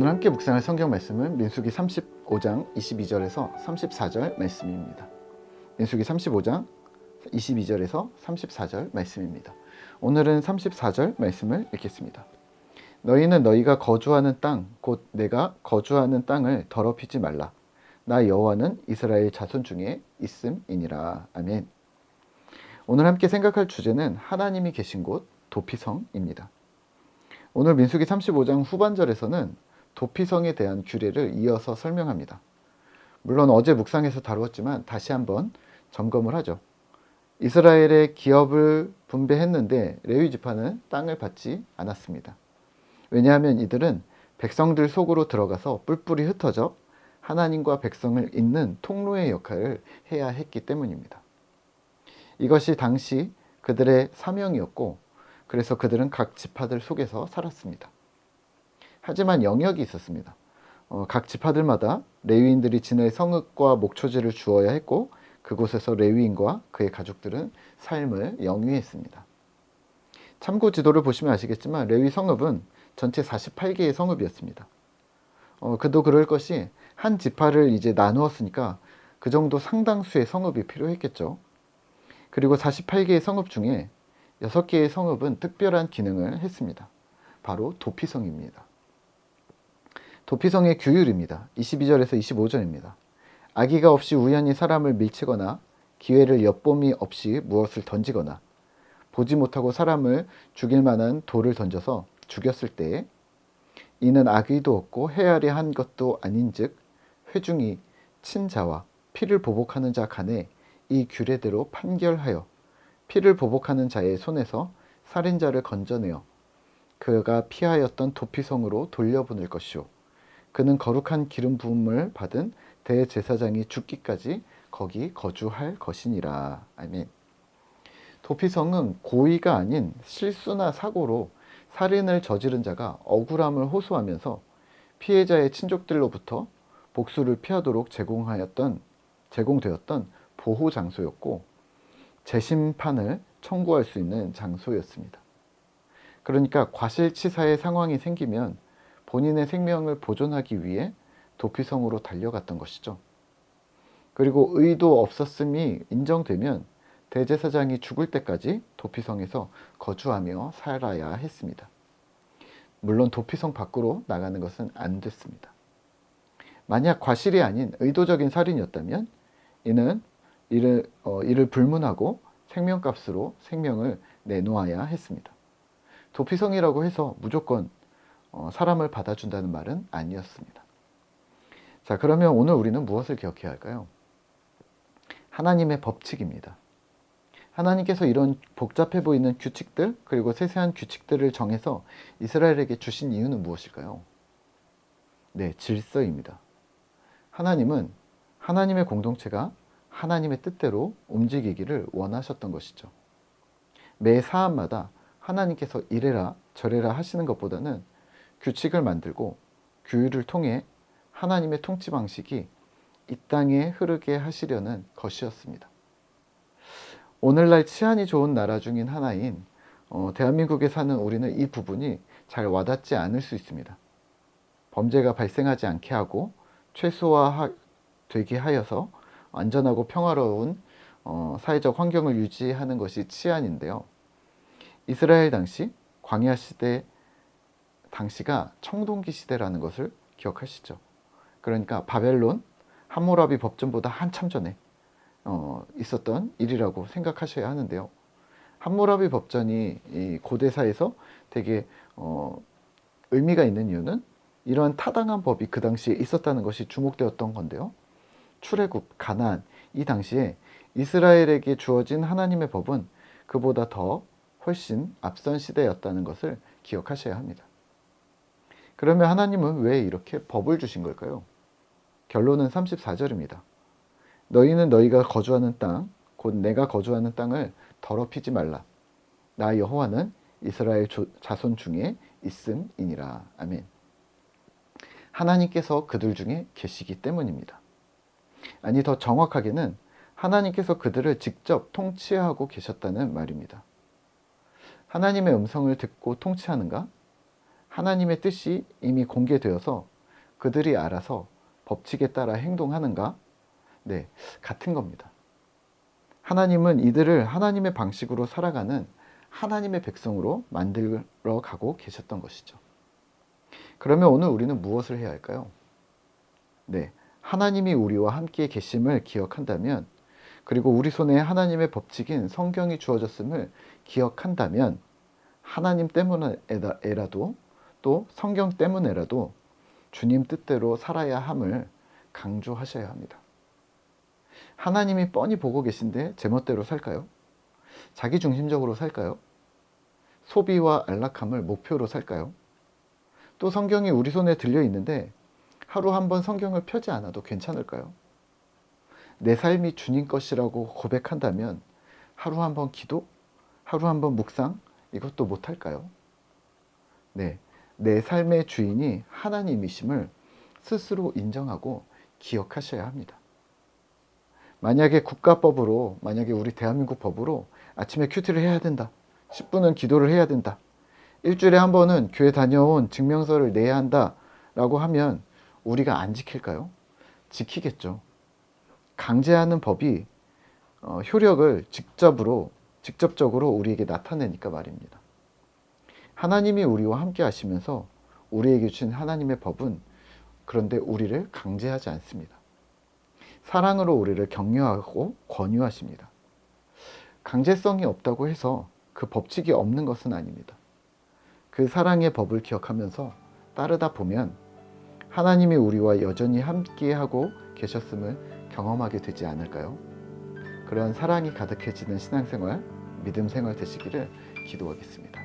오늘 함께 묵상할 성경 말씀은 민수기 35장 22절에서 34절 말씀입니다. 민수기 35장 22절에서 34절 말씀입니다. 오늘은 34절 말씀을 읽겠습니다. 너희는 너희가 거주하는 땅, 곧 내가 거주하는 땅을 더럽히지 말라. 나 여호와는 이스라엘 자손 중에 있음이니라. 아멘. 오늘 함께 생각할 주제는 하나님이 계신 곳 도피성입니다. 오늘 민수기 35장 후반절에서는 도피성에 대한 규례를 이어서 설명합니다. 물론 어제 묵상에서 다루었지만 다시 한번 점검을 하죠. 이스라엘의 기업을 분배했는데 레위 지파는 땅을 받지 않았습니다. 왜냐하면 이들은 백성들 속으로 들어가서 뿔뿔이 흩어져 하나님과 백성을 잇는 통로의 역할을 해야 했기 때문입니다. 이것이 당시 그들의 사명이었고, 그래서 그들은 각 지파들 속에서 살았습니다. 하지만 영역이 있었습니다. 각 지파들마다 레위인들이 지낼 성읍과 목초지를 주어야 했고, 그곳에서 레위인과 그의 가족들은 삶을 영위했습니다. 참고 지도를 보시면 아시겠지만 레위 성읍은 전체 48개의 성읍이었습니다. 그도 그럴 것이 한 지파를 이제 나누었으니까 그 정도 상당수의 성읍이 필요했겠죠. 그리고 48개의 성읍 중에 6개의 성읍은 특별한 기능을 했습니다. 바로 도피성입니다. 도피성의 규율입니다. 22절에서 25절입니다. 악의가 없이 우연히 사람을 밀치거나 기회를 엿봄이 없이 무엇을 던지거나 보지 못하고 사람을 죽일 만한 돌을 던져서 죽였을 때에 이는 악의도 없고 헤아려 한 것도 아닌즉 회중이 친자와 피를 보복하는 자 간에 이 규례대로 판결하여 피를 보복하는 자의 손에서 살인자를 건져내어 그가 피하였던 도피성으로 돌려보낼 것이요 그는 거룩한 기름 부음을 받은 대제사장이 죽기까지 거기 거주할 것이니라. 아멘. 도피성은 고의가 아닌 실수나 사고로 살인을 저지른 자가 억울함을 호소하면서 피해자의 친족들로부터 복수를 피하도록 제공되었던 보호 장소였고, 재심판을 청구할 수 있는 장소였습니다. 그러니까 과실치사의 상황이 생기면 본인의 생명을 보존하기 위해 도피성으로 달려갔던 것이죠. 그리고 의도 없었음이 인정되면 대제사장이 죽을 때까지 도피성에서 거주하며 살아야 했습니다. 물론 도피성 밖으로 나가는 것은 안 됐습니다. 만약 과실이 아닌 의도적인 살인이었다면 이를 불문하고 생명값으로 생명을 내놓아야 했습니다. 도피성이라고 해서 무조건 사람을 받아준다는 말은 아니었습니다. 자, 그러면 오늘 우리는 무엇을 기억해야 할까요? 하나님의 법칙입니다. 하나님께서 이런 복잡해 보이는 규칙들, 그리고 세세한 규칙들을 정해서 이스라엘에게 주신 이유는 무엇일까요? 네, 질서입니다. 하나님은 하나님의 공동체가 하나님의 뜻대로 움직이기를 원하셨던 것이죠. 매 사안마다 하나님께서 이래라 저래라 하시는 것보다는 규칙을 만들고 규율을 통해 하나님의 통치 방식이 이 땅에 흐르게 하시려는 것이었습니다. 오늘날 치안이 좋은 나라 중인 하나인 대한민국에 사는 우리는 이 부분이 잘 와닿지 않을 수 있습니다. 범죄가 발생하지 않게 하고 최소화되게 하여서 안전하고 평화로운 사회적 환경을 유지하는 것이 치안인데요. 이스라엘 당시 광야 시대 당시가 청동기 시대라는 것을 기억하시죠. 그러니까 바벨론 함무라비 법전보다 한참 전에 있었던 일이라고 생각하셔야 하는데요. 함무라비 법전이 이 고대사에서 되게 의미가 있는 이유는 이러한 타당한 법이 그 당시에 있었다는 것이 주목되었던 건데요. 출애굽, 가나안, 이 당시에 이스라엘에게 주어진 하나님의 법은 그보다 더 훨씬 앞선 시대였다는 것을 기억하셔야 합니다. 그러면 하나님은 왜 이렇게 법을 주신 걸까요? 결론은 34절입니다. 너희는 너희가 거주하는 땅, 곧 내가 거주하는 땅을 더럽히지 말라. 나 여호와는 이스라엘 자손 중에 있음이니라. 아멘. 하나님께서 그들 중에 계시기 때문입니다. 아니, 더 정확하게는 하나님께서 그들을 직접 통치하고 계셨다는 말입니다. 하나님의 음성을 듣고 통치하는가? 하나님의 뜻이 이미 공개되어서 그들이 알아서 법칙에 따라 행동하는가? 네, 같은 겁니다. 하나님은 이들을 하나님의 방식으로 살아가는 하나님의 백성으로 만들어 가고 계셨던 것이죠. 그러면 오늘 우리는 무엇을 해야 할까요? 네, 하나님이 우리와 함께 계심을 기억한다면, 그리고 우리 손에 하나님의 법칙인 성경이 주어졌음을 기억한다면, 하나님 때문에라도 또 성경 때문에라도 주님 뜻대로 살아야 함을 강조하셔야 합니다. 하나님이 뻔히 보고 계신데 제멋대로 살까요? 자기중심적으로 살까요? 소비와 안락함을 목표로 살까요? 또 성경이 우리 손에 들려 있는데 하루 한 번 성경을 펴지 않아도 괜찮을까요? 내 삶이 주님 것이라고 고백한다면 하루 한 번 기도? 하루 한 번 묵상? 이것도 못할까요? 네, 내 삶의 주인이 하나님이심을 스스로 인정하고 기억하셔야 합니다. 만약에 국가법으로, 만약에 우리 대한민국 법으로 아침에 큐티를 해야 된다, 10분은 기도를 해야 된다, 일주일에 한 번은 교회 다녀온 증명서를 내야 한다 라고 하면 우리가 안 지킬까요? 지키겠죠. 강제하는 법이 효력을 직접적으로 우리에게 나타내니까 말입니다. 하나님이 우리와 함께 하시면서 우리에게 주신 하나님의 법은 그런데 우리를 강제하지 않습니다. 사랑으로 우리를 격려하고 권유하십니다. 강제성이 없다고 해서 그 법칙이 없는 것은 아닙니다. 그 사랑의 법을 기억하면서 따르다 보면 하나님이 우리와 여전히 함께하고 계셨음을 경험하게 되지 않을까요? 그런 사랑이 가득해지는 신앙생활, 믿음 생활 되시기를 기도하겠습니다.